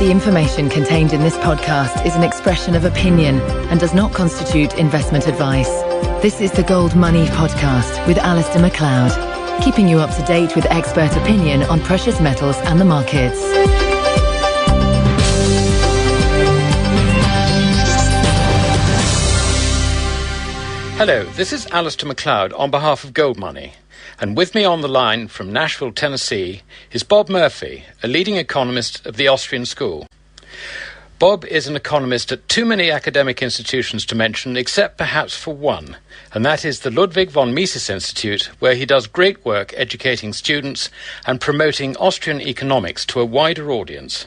The information contained in this podcast is an expression of opinion and does not constitute investment advice. This is the Gold Money Podcast with Alistair MacLeod, keeping you up to date with expert opinion on precious metals and the markets. Hello, this is Alistair MacLeod on behalf of Gold Money. And with me on the line from Nashville, Tennessee, is Bob Murphy, a leading economist of the Austrian School. Bob is an economist at too many academic institutions to mention, except perhaps for one, and that is the Ludwig von Mises Institute, where he does great work educating students and promoting Austrian economics to a wider audience.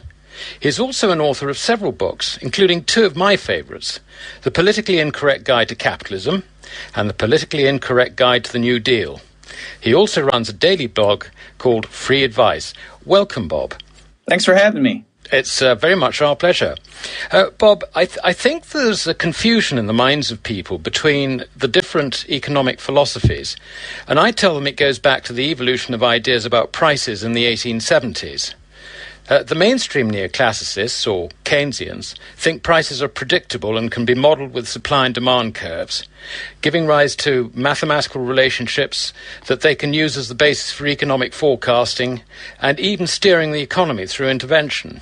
He is also an author of several books, including two of my favourites, The Politically Incorrect Guide to Capitalism and The Politically Incorrect Guide to the New Deal. He also runs a daily blog called Free Advice. Welcome, Bob. Thanks for having me. It's very much our pleasure. Bob, I think there's a confusion in the minds of people between the different economic philosophies, and I tell them it goes back to the evolution of ideas about prices in the 1870s. The mainstream neoclassicists, or Keynesians, think prices are predictable and can be modelled with supply and demand curves, giving rise to mathematical relationships that they can use as the basis for economic forecasting and even steering the economy through intervention.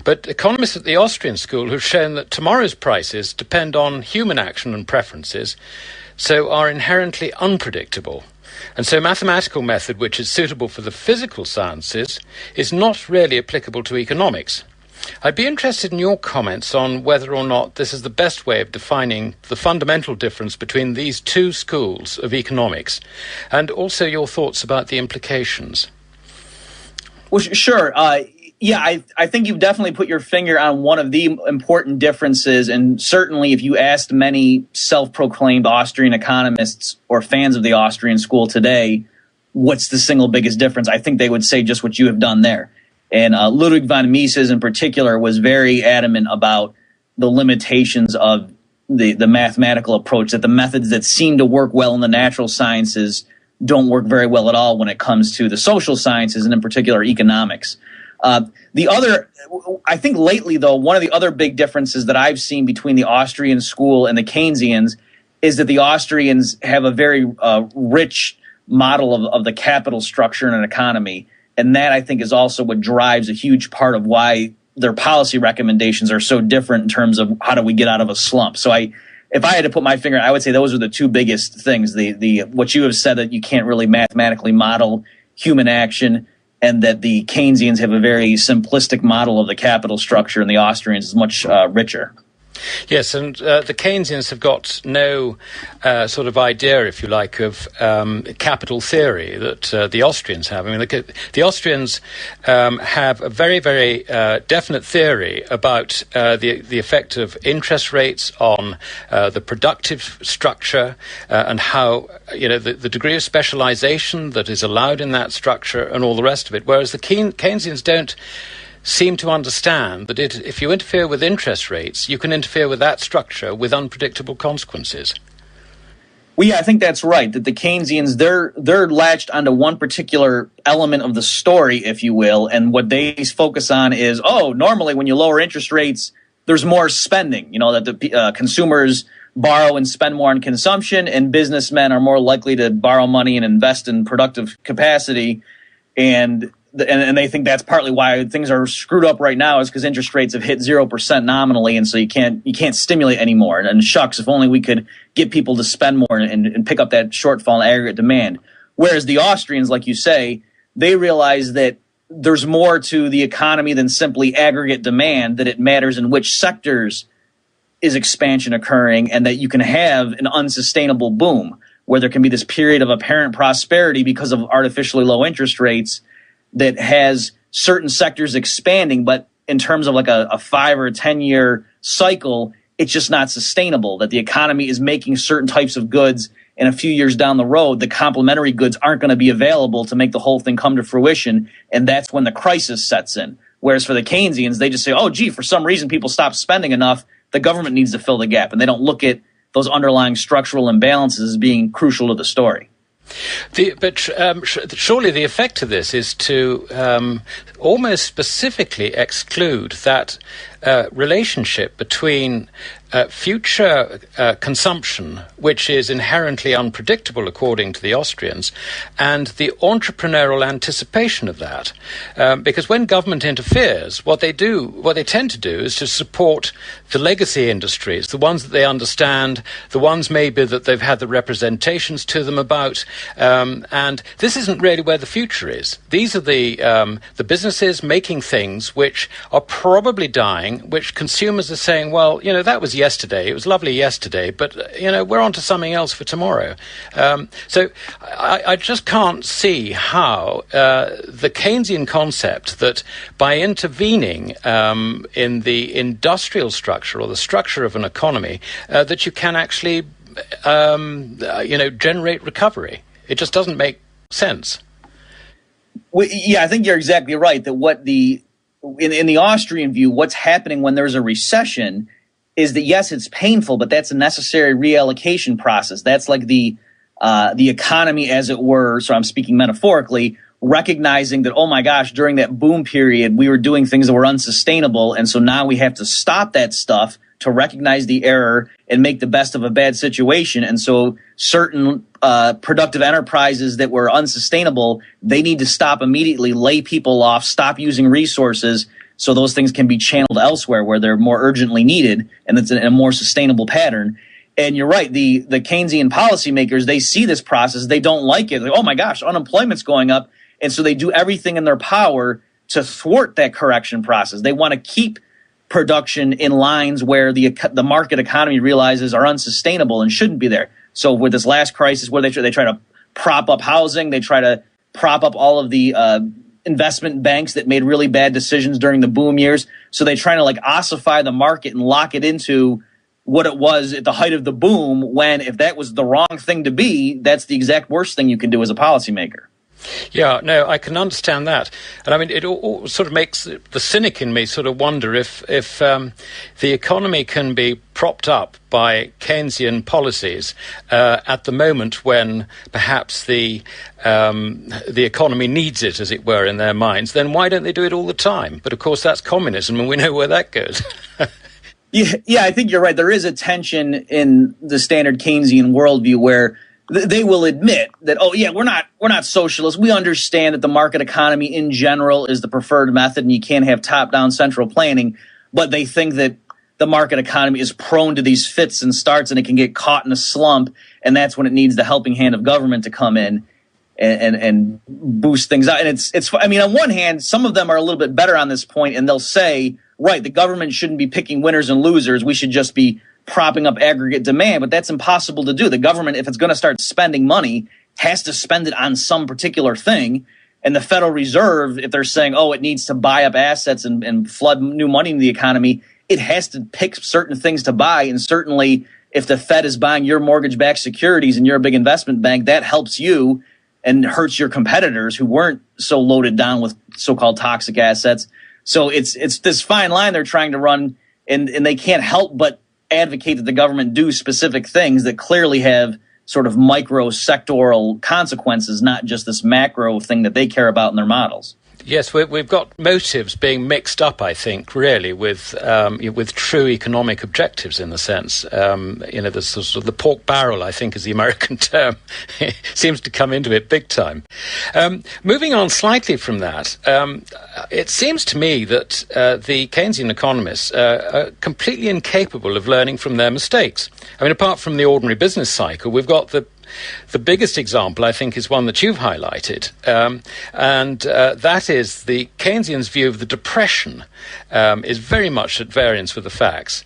But economists at the Austrian School have shown that tomorrow's prices depend on human action and preferences, so are inherently unpredictable. And so mathematical method, which is suitable for the physical sciences, is not really applicable to economics. I'd be interested in your comments on whether or not this is the best way of defining the fundamental difference between these two schools of economics, and also your thoughts about the implications. Well, sure. I think you've definitely put your finger on one of the important differences, and certainly if you asked many self-proclaimed Austrian economists or fans of the Austrian school today, what's the single biggest difference, I think they would say just what you have done there. And Ludwig von Mises in particular was very adamant about the limitations of the mathematical approach, that the methods that seem to work well in the natural sciences don't work very well at all when it comes to the social sciences, and in particular economics. I think lately, though, one of the other big differences that I've seen between the Austrian school and the Keynesians is that the Austrians have a very rich model of the capital structure in an economy. And that, I think, is also what drives a huge part of why their policy recommendations are so different in terms of how do we get out of a slump. So if I had to put my finger, I would say those are the two biggest things. The what you have said, that you can't really mathematically model human action, and that the Keynesians have a very simplistic model of the capital structure, and the Austrians is much richer. Yes, and the Keynesians have got no sort of idea, if you like, of capital theory that the Austrians have. I mean, the Austrians have a very, very definite theory about the effect of interest rates on the productive structure and how, the degree of specialization that is allowed in that structure and all the rest of it, whereas the Keynesians don't seem to understand that if you interfere with interest rates, you can interfere with that structure with unpredictable consequences. Well, yeah, I think that's right, that the Keynesians, they're latched onto one particular element of the story, if you will, and what they focus on is, normally when you lower interest rates, there's more spending, that the consumers borrow and spend more on consumption, and businessmen are more likely to borrow money and invest in productive capacity, and they think that's partly why things are screwed up right now, is because interest rates have hit 0% nominally, and so you can't stimulate anymore. And shucks, if only we could get people to spend more and pick up that shortfall in aggregate demand. Whereas the Austrians, like you say, they realize that there's more to the economy than simply aggregate demand, that it matters in which sectors is expansion occurring, and that you can have an unsustainable boom where there can be this period of apparent prosperity because of artificially low interest rates that has certain sectors expanding, but in terms of like a 5 or 10 year cycle, it's just not sustainable, that the economy is making certain types of goods, and a few years down the road, the complementary goods aren't going to be available to make the whole thing come to fruition, and that's when the crisis sets in. Whereas for the Keynesians, they just say, for some reason people stop spending enough, the government needs to fill the gap, and they don't look at those underlying structural imbalances as being crucial to the story. Surely the effect of this is to almost specifically exclude that relationship between future consumption, which is inherently unpredictable according to the Austrians, and the entrepreneurial anticipation of that. Because when government interferes, what they tend to do is to support the legacy industries, the ones that they understand, the ones maybe that they've had the representations to them about, and this isn't really where the future is. These are the businesses making things which are probably dying, which consumers are saying, well, that was yesterday. It was lovely yesterday, but, we're on to something else for tomorrow. So I just can't see how the Keynesian concept that by intervening in the industrial structure or the structure of an economy, that you can actually, generate recovery. It just doesn't make sense. Well, yeah, I think you're exactly right that in the Austrian view, what's happening when there's a recession is that, yes, it's painful, but that's a necessary reallocation process. That's like the economy, as it were, so I'm speaking metaphorically, recognizing that, oh my gosh, during that boom period, we were doing things that were unsustainable, and so now we have to stop that stuff to recognize the error and make the best of a bad situation. And so certain productive enterprises that were unsustainable, they need to stop immediately, lay people off, stop using resources so those things can be channeled elsewhere where they're more urgently needed, and it's in a more sustainable pattern. And you're right, the Keynesian policymakers, they see this process, they don't like it. They're like, oh my gosh, unemployment's going up. And so they do everything in their power to thwart that correction process. They want to keep production in lines where the market economy realizes are unsustainable and shouldn't be there. So with this last crisis where they try to prop up housing, they try to prop up all of the investment banks that made really bad decisions during the boom years. So they try to ossify the market and lock it into what it was at the height of the boom, when if that was the wrong thing to be, that's the exact worst thing you can do as a policymaker. Yeah, no, I can understand that. And I mean, it all sort of makes the cynic in me sort of wonder if the economy can be propped up by Keynesian policies at the moment when perhaps the economy needs it, as it were, in their minds, then why don't they do it all the time? But of course, that's communism, and we know where that goes. Yeah, I think you're right. There is a tension in the standard Keynesian worldview where they will admit that, oh yeah, we're not socialists. We understand that the market economy in general is the preferred method and you can't have top-down central planning, but they think that the market economy is prone to these fits and starts and it can get caught in a slump, and that's when it needs the helping hand of government to come in and boost things out. And it's I mean, on one hand, some of them are a little bit better on this point, and they'll say, right, the government shouldn't be picking winners and losers. We should just be propping up aggregate demand, but that's impossible to do. The government, if it's going to start spending money, has to spend it on some particular thing. And the Federal Reserve, if they're saying, oh, it needs to buy up assets and flood new money into the economy, it has to pick certain things to buy. And certainly if the Fed is buying your mortgage-backed securities and you're a big investment bank, that helps you and hurts your competitors who weren't so loaded down with so-called toxic assets. So it's this fine line they're trying to run, and they can't help but advocate that the government do specific things that clearly have sort of micro sectoral consequences, not just this macro thing that they care about in their models. Yes, we've got motives being mixed up, I think, really, with true economic objectives in the sense. The sort of the pork barrel, I think, is the American term. It seems to come into it big time. Moving on slightly from that, it seems to me that the Keynesian economists are completely incapable of learning from their mistakes. I mean, apart from the ordinary business cycle, we've got the biggest example, I think, is one that you've highlighted, and that is the Keynesians' view of the Depression is very much at variance with the facts.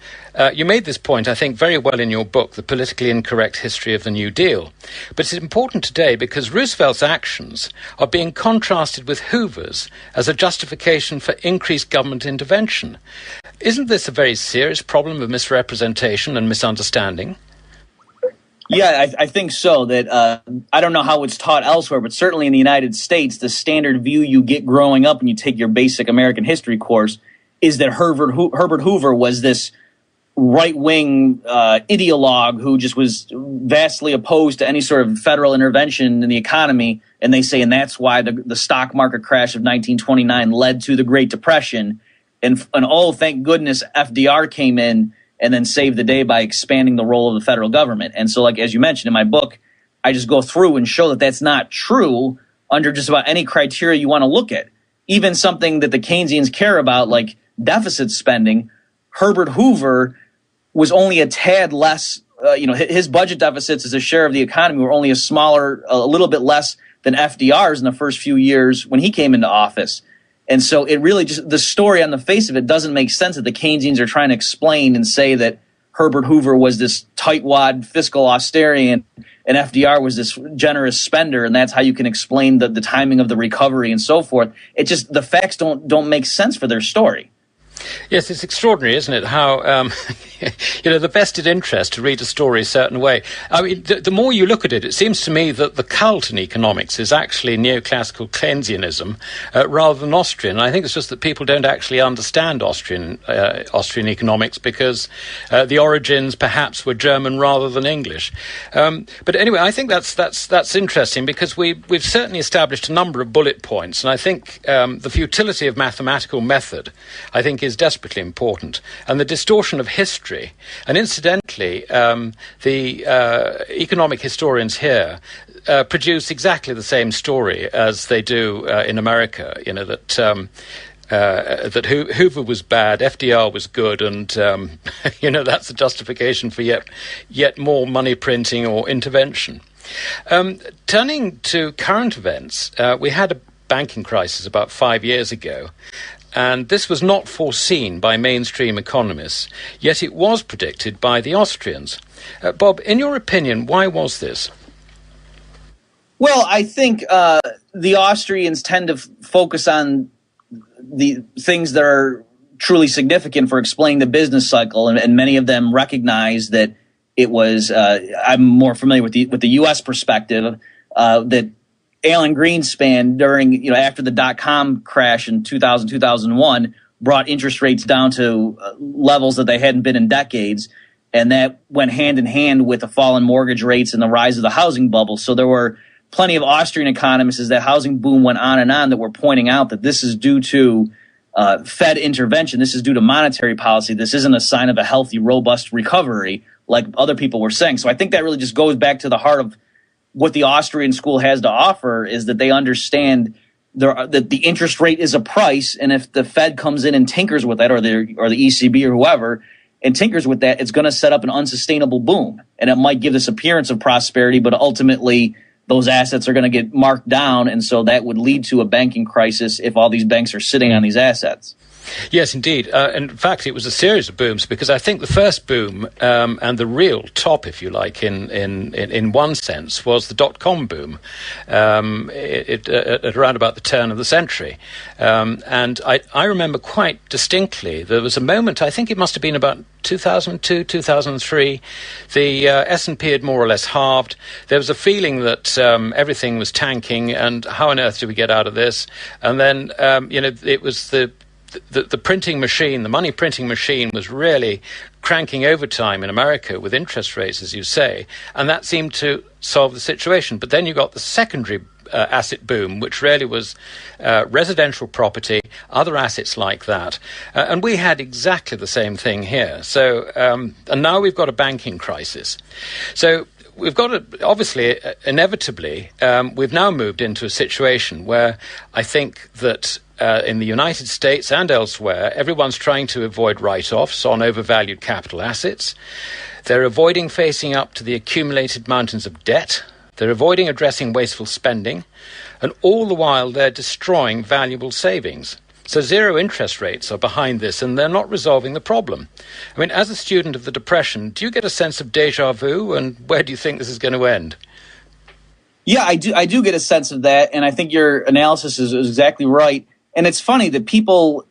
You made this point, I think, very well in your book, The Politically Incorrect History of the New Deal. But it's important today because Roosevelt's actions are being contrasted with Hoover's as a justification for increased government intervention. Isn't this a very serious problem of misrepresentation and misunderstanding? Yeah, I think so. That I don't know how it's taught elsewhere, but certainly in the United States, the standard view you get growing up when you take your basic American history course is that Herbert Hoover was this right-wing ideologue who just was vastly opposed to any sort of federal intervention in the economy, and they say, and that's why the stock market crash of 1929 led to the Great Depression, and oh, thank goodness FDR came in and then saved the day by expanding the role of the federal government. And so, like as you mentioned in my book, I just go through and show that that's not true under just about any criteria you want to look at. Even something that the Keynesians care about, like deficit spending, Herbert Hoover was only a tad less, his budget deficits as a share of the economy were only a little bit less than FDR's in the first few years when he came into office. And so it really just, the story on the face of it doesn't make sense that the Keynesians are trying to explain and say that Herbert Hoover was this tightwad fiscal austerian and FDR was this generous spender, and that's how you can explain the timing of the recovery and so forth. It just, the facts don't make sense for their story. Yes, it's extraordinary, isn't it, how, the vested interest to read a story a certain way. I mean, the more you look at it, it seems to me that the cult in economics is actually neoclassical Keynesianism rather than Austrian. And I think it's just that people don't actually understand Austrian economics because the origins perhaps were German rather than English. But anyway, I think that's interesting because we've certainly established a number of bullet points, and I think the futility of mathematical method, I think, is desperately important, and the distortion of history. And incidentally, the economic historians here produce exactly the same story as they do in America. That Hoover was bad, FDR was good, and that's a justification for yet more money printing or intervention. Turning to current events, we had a banking crisis about 5 years ago. And this was not foreseen by mainstream economists, yet it was predicted by the Austrians. Bob, in your opinion, why was this? Well, I think the Austrians tend to focus on the things that are truly significant for explaining the business cycle, and many of them recognize that it was. I'm more familiar with the U.S. perspective that Alan Greenspan during, after the dot-com crash in 2000, 2001 brought interest rates down to levels that they hadn't been in decades. And that went hand in hand with the fall in mortgage rates and the rise of the housing bubble. So there were plenty of Austrian economists as that housing boom went on that were pointing out that this is due to Fed intervention. This is due to monetary policy. This isn't a sign of a healthy, robust recovery like other people were saying. So I think that really just goes back to the heart of what the Austrian school has to offer, is that they understand that the interest rate is a price, and if the Fed comes in and tinkers with that, or the ECB or whoever, and tinkers with that, it's going to set up an unsustainable boom. And it might give this appearance of prosperity, but ultimately those assets are going to get marked down, and so that would lead to a banking crisis if all these banks are sitting on these assets. Yes, indeed. In fact, it was a series of booms, because I think the first boom and the real top, if you like, in one sense, was the dot-com boom at around about the turn of the century. And I remember quite distinctly there was a moment, I think it must have been about 2002, 2003, the S&P had more or less halved. There was a feeling that everything was tanking, and how on earth do we get out of this? And then, it was the printing machine, the money printing machine, was really cranking overtime in America with interest rates, as you say, and that seemed to solve the situation. But then you got the secondary asset boom, which really was residential property, other assets like that. And we had exactly the same thing here. So, and now we've got a banking crisis. So we've got obviously, inevitably, we've now moved into a situation where I think that in the United States and elsewhere, everyone's trying to avoid write-offs on overvalued capital assets. They're avoiding facing up to the accumulated mountains of debt. They're avoiding addressing wasteful spending. And all the while, they're destroying valuable savings. So zero interest rates are behind this, and they're not resolving the problem. I mean, as a student of the Depression, do you get a sense of déjà vu, and where do you think this is going to end? Yeah, I do get a sense of that, and I think your analysis is exactly right. And it's funny that people,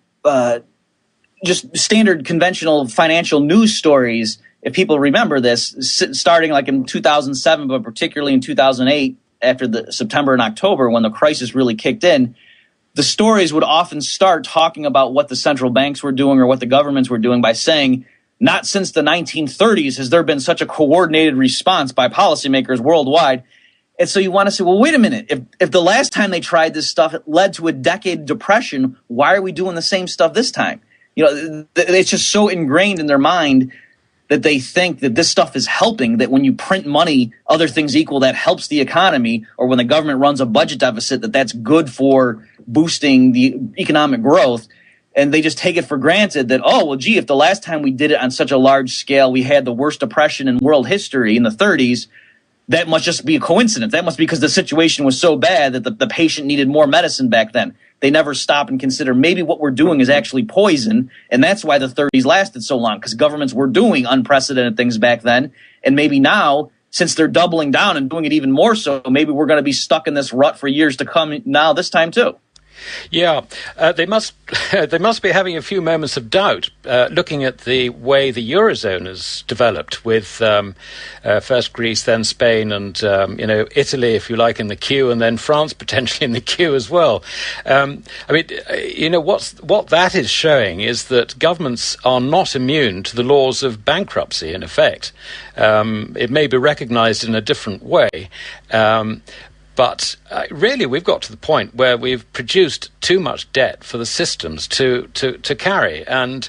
just standard conventional financial news stories, if people remember this, starting like in 2007, but particularly in 2008, after the September and October, when the crisis really kicked in, the stories would often start talking about what the central banks were doing or what the governments were doing by saying, not since the 1930s has there been such a coordinated response by policymakers worldwide. And so you want to say, well, wait a minute. If the last time they tried this stuff, it led to a decade of depression, why are we doing the same stuff this time? It's just so ingrained in their mind that they think that this stuff is helping, that when you print money, other things equal, that helps the economy, or when the government runs a budget deficit, that's good for boosting the economic growth. And they just take it for granted that, oh, well, gee, if the last time we did it on such a large scale, we had the worst depression in world history in the 30s, that must just be a coincidence. That must be because the situation was so bad that the patient needed more medicine back then. They never stop and consider maybe what we're doing is actually poison, and that's why the 30s lasted so long, because governments were doing unprecedented things back then. And maybe now, since they're doubling down and doing it even more so, maybe we're going to be stuck in this rut for years to come now this time too. Yeah, they must be having a few moments of doubt looking at the way the Eurozone has developed with first Greece, then Spain, and Italy, if you like, in the queue, and then France potentially in the queue as well. What that is showing is that governments are not immune to the laws of bankruptcy, in effect. It may be recognised in a different way. But really, we've got to the point where we've produced too much debt for the systems to carry. And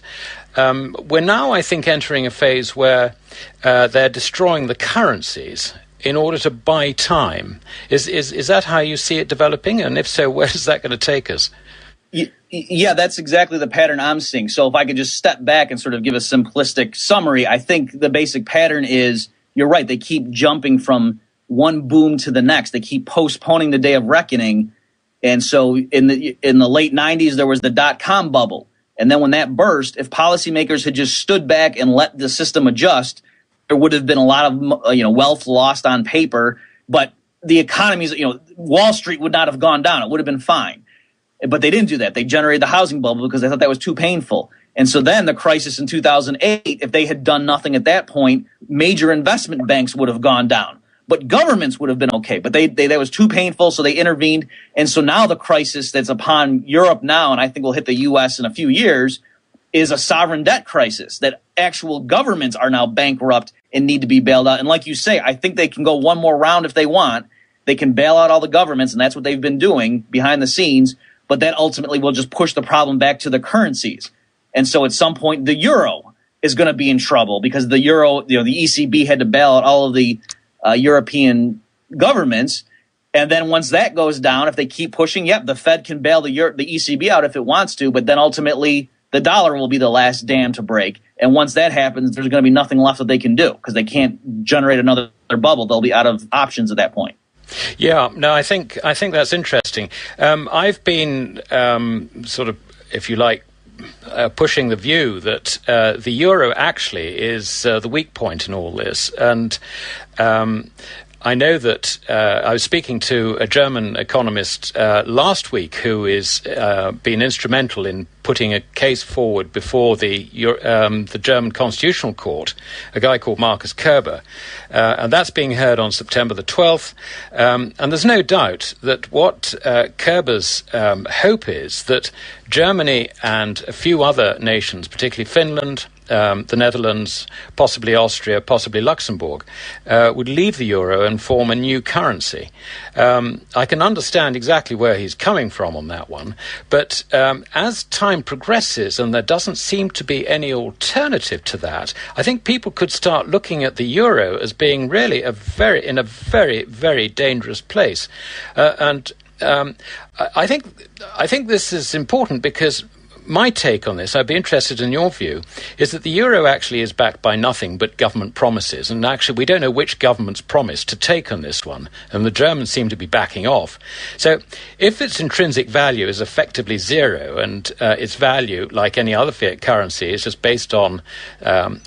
we're now, I think, entering a phase where they're destroying the currencies in order to buy time. Is that how you see it developing? And if so, where is that going to take us? Yeah, that's exactly the pattern I'm seeing. So if I could just step back and sort of give a simplistic summary, I think the basic pattern is, you're right, they keep jumping from one boom to the next. They keep postponing the day of reckoning. And so in the late 90s, there was the dot-com bubble. And then when that burst, if policymakers had just stood back and let the system adjust, there would have been a lot of wealth lost on paper. But the economies, Wall Street would not have gone down. It would have been fine. But they didn't do that. They generated the housing bubble because they thought that was too painful. And so then the crisis in 2008, if they had done nothing at that point, major investment banks would have gone down. But governments would have been okay. But that was too painful, so they intervened. And so now the crisis that's upon Europe now, and I think will hit the U.S. in a few years, is a sovereign debt crisis, that actual governments are now bankrupt and need to be bailed out. And like you say, I think they can go one more round if they want. They can bail out all the governments, and that's what they've been doing behind the scenes. But that ultimately will just push the problem back to the currencies. And so at some point, the euro is going to be in trouble because the euro, the ECB had to bail out all of the European governments. And then once that goes down, if they keep pushing, the Fed can bail the ECB out if it wants to, but then ultimately the dollar will be the last dam to break. And once that happens, there's going to be nothing left that they can do because they can't generate another bubble. They'll be out of options at that point. Yeah, no, I think that's interesting. I've been sort of, if you like, pushing the view that the euro actually is the weak point in all this. And I know that I was speaking to a German economist last week who is been instrumental in putting a case forward before the German Constitutional Court, a guy called Markus Kerber. And that's being heard on September the 12th. And there's no doubt that what Kerber's hope is that Germany and a few other nations, particularly Finland, the Netherlands, possibly Austria, possibly Luxembourg, would leave the euro and form a new currency. I can understand exactly where he's coming from on that one, but as time progresses and there doesn't seem to be any alternative to that, I think people could start looking at the euro as being really in a very, very dangerous place. I think this is important because my take on this, I'd be interested in your view, is that the euro actually is backed by nothing but government promises. And actually, we don't know which government's promised to take on this one. And the Germans seem to be backing off. So if its intrinsic value is effectively zero and its value, like any other fiat currency, is just based on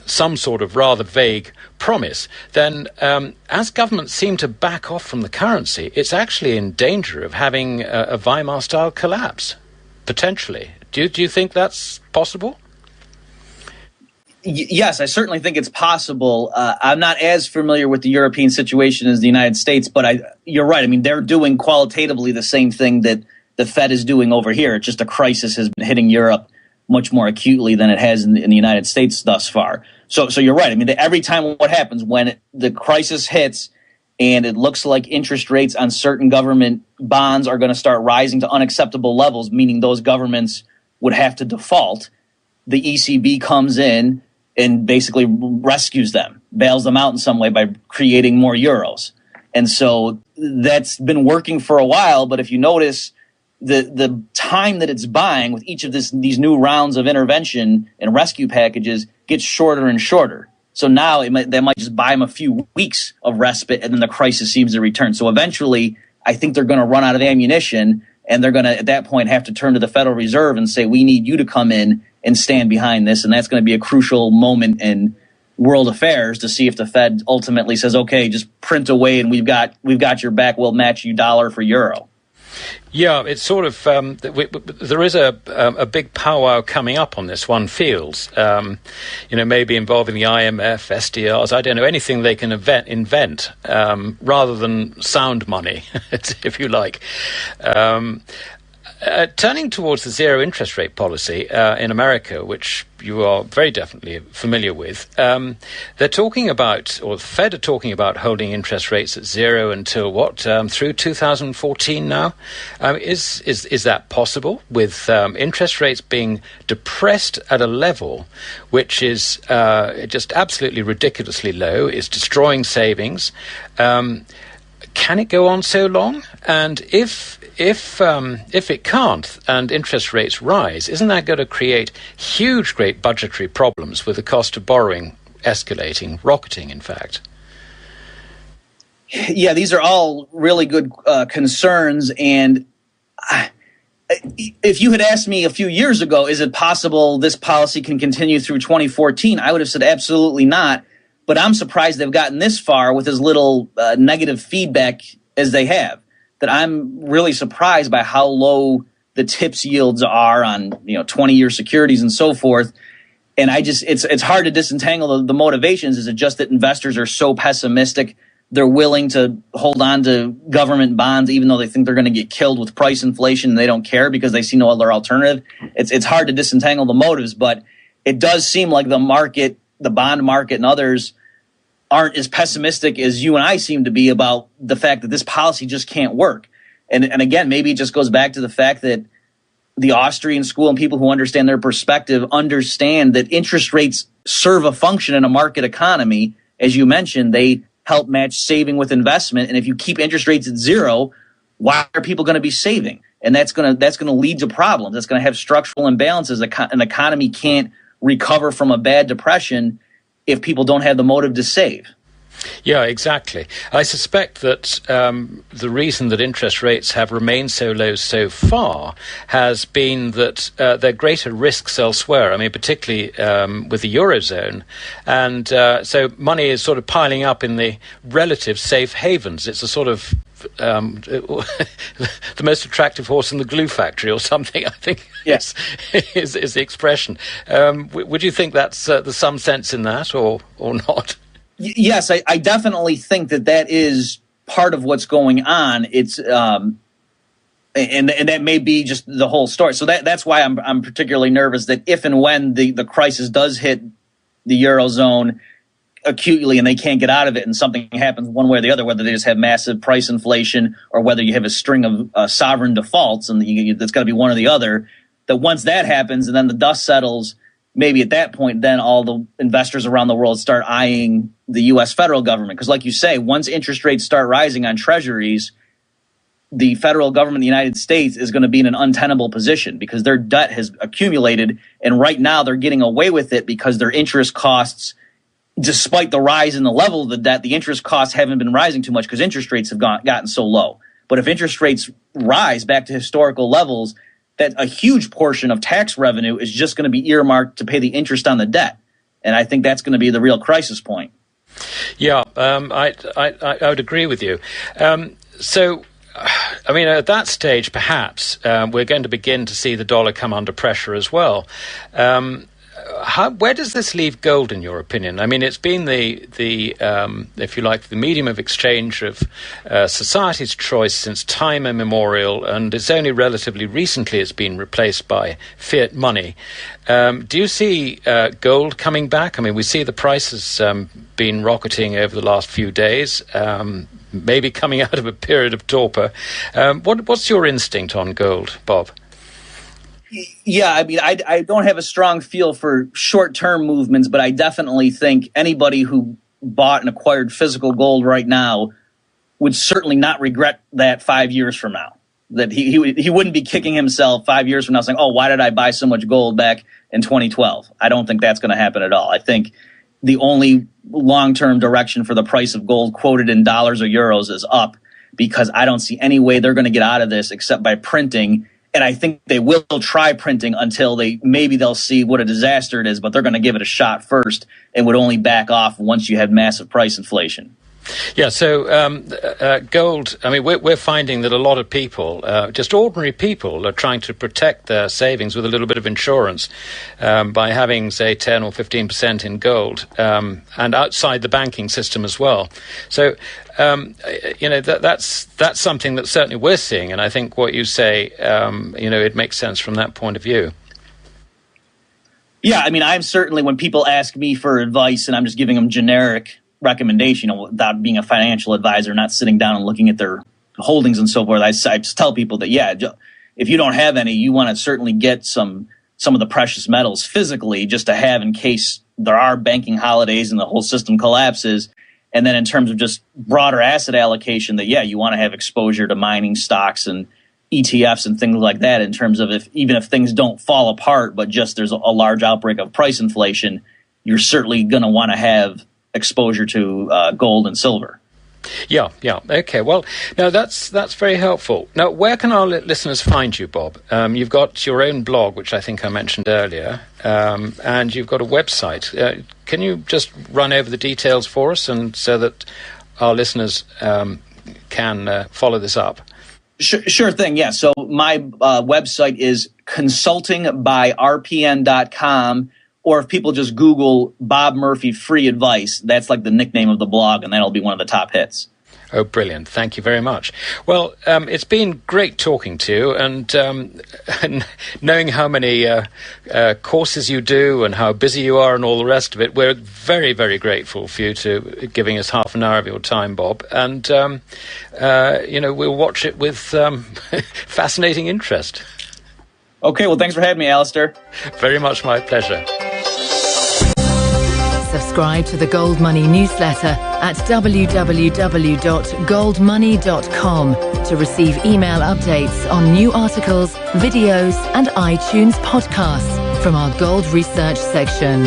some sort of rather vague promise, then as governments seem to back off from the currency, it's actually in danger of having a Weimar-style collapse, potentially. Do you think that's possible? Yes, I certainly think it's possible. I'm not as familiar with the European situation as the United States, but you're right. I mean, they're doing qualitatively the same thing that the Fed is doing over here. It's just a crisis has been hitting Europe much more acutely than it has in the United States thus far. So you're right. I mean, every time what happens when the crisis hits and it looks like interest rates on certain government bonds are going to start rising to unacceptable levels, meaning those governments would have to default, the ECB comes in and basically rescues them, bails them out in some way by creating more euros. And so that's been working for a while. But if you notice, the time that it's buying with each of these new rounds of intervention and rescue packages gets shorter and shorter. So now they might just buy them a few weeks of respite, and then the crisis seems to return. So eventually, I think they're going to run out of ammunition, and they're going to, at that point, have to turn to the Federal Reserve and say, we need you to come in and stand behind this. And that's going to be a crucial moment in world affairs to see if the Fed ultimately says, okay, just print away and we've got your back. We'll match you dollar for euro. Yeah, it's sort of there is a big powwow coming up on this, one feels. Maybe involving the IMF, SDRs, I don't know, anything they can invent rather than sound money, if you like. Turning towards the zero interest rate policy in America, which you are very definitely familiar with, they're talking about, or the Fed are talking about holding interest rates at zero until through 2014 now? Is that possible with interest rates being depressed at a level which is just absolutely ridiculously low, is destroying savings? Can it go on so long? And if it can't and interest rates rise, isn't that going to create great budgetary problems with the cost of borrowing escalating, rocketing, in fact? Yeah, these are all really good concerns. And if you had asked me a few years ago, is it possible this policy can continue through 2014? I would have said absolutely not. But I'm surprised they've gotten this far with as little negative feedback as they have. That I'm really surprised by how low the TIPS yields are on 20-year securities and so forth. And it's hard to disentangle the motivations. Is it just that investors are so pessimistic they're willing to hold on to government bonds even though they think they're going to get killed with price inflation and they don't care because they see no other alternative? It's hard to disentangle the motives, but it does seem like the market, the bond market and others aren't as pessimistic as you and I seem to be about the fact that this policy just can't work. And again, maybe it just goes back to the fact that the Austrian school and people who understand their perspective understand that interest rates serve a function in a market economy. As you mentioned, they help match saving with investment. And if you keep interest rates at zero, why are people going to be saving? And that's going to lead to problems. That's going to have structural imbalances. An economy can't recover from a bad depression if people don't have the motive to save. Yeah, exactly. I suspect that the reason that interest rates have remained so low so far has been that there are greater risks elsewhere. I mean, particularly with the Eurozone. And so money is sort of piling up in the relative safe havens. It's a sort of the most attractive horse in the glue factory or something, I think. Yes. is the expression. Would you think that's there's some sense in that or not? Yes, I definitely think that is part of what's going on. It's and that may be just the whole story. So that's why I'm particularly nervous that if and when the crisis does hit the Eurozone acutely and they can't get out of it and something happens one way or the other, whether they just have massive price inflation or whether you have a string of sovereign defaults and that's got to be one or the other, that once that happens and then the dust settles, maybe at that point, then all the investors around the world start eyeing the U.S. federal government. Because like you say, once interest rates start rising on treasuries, the federal government of the United States is going to be in an untenable position because their debt has accumulated. And right now they're getting away with it because their interest costs, despite the rise in the level of the debt, the interest costs haven't been rising too much because interest rates have gotten so low. But if interest rates rise back to historical levels, that a huge portion of tax revenue is just going to be earmarked to pay the interest on the debt. And I think that's going to be the real crisis point. Yeah, I would agree with you. So, I mean, at that stage, perhaps, we're going to begin to see the dollar come under pressure as well. where does this leave gold, in your opinion? I mean, it's been the if you like, the medium of exchange of society's choice since time immemorial, and it's only relatively recently it's been replaced by fiat money. Do you see gold coming back? I mean, we see the prices been rocketing over the last few days, maybe coming out of a period of torpor. What's your instinct on gold, Bob? Yeah, I mean, I don't have a strong feel for short-term movements, but I definitely think anybody who bought and acquired physical gold right now would certainly not regret that 5 years from now. That he wouldn't be kicking himself 5 years from now saying, oh, why did I buy so much gold back in 2012? I don't think that's going to happen at all. I think the only long-term direction for the price of gold quoted in dollars or euros is up, because I don't see any way they're going to get out of this except by printing. And I think they will try printing until they'll see what a disaster it is, but they're going to give it a shot first and would only back off once you have massive price inflation. Yeah, so gold, I mean, we're finding that a lot of people, just ordinary people, are trying to protect their savings with a little bit of insurance by having, say, 10 or 15% in gold, and outside the banking system as well. So, that's something that certainly we're seeing, and I think what you say, it makes sense from that point of view. Yeah, I mean, I'm certainly, when people ask me for advice and I'm just giving them generic recommendation, without being a financial advisor, not sitting down and looking at their holdings and so forth, I just tell people that, yeah, if you don't have any, you want to certainly get some of the precious metals physically just to have in case there are banking holidays and the whole system collapses. And then in terms of just broader asset allocation, that, yeah, you want to have exposure to mining stocks and ETFs and things like that, in terms of even if things don't fall apart, but just there's a large outbreak of price inflation, you're certainly going to want to have exposure to gold and silver. Yeah. Okay. Well, no, that's very helpful. Now, where can our listeners find you, Bob? You've got your own blog, which I think I mentioned earlier, and you've got a website. Can you just run over the details for us, and so that our listeners can follow this up? Sure thing. Yeah. So my website is consultingbyrpn.com. Or if people just Google Bob Murphy free advice, that's like the nickname of the blog, and that'll be one of the top hits. Oh, brilliant. Thank you very much. Well, it's been great talking to you, and knowing how many courses you do and how busy you are and all the rest of it, we're very, very grateful for you to giving us half an hour of your time, Bob. And, we'll watch it with fascinating interest. Okay, well, thanks for having me, Alistair. Very much my pleasure. Subscribe to the Gold Money newsletter at www.goldmoney.com to receive email updates on new articles, videos, and iTunes podcasts from our Gold Research section.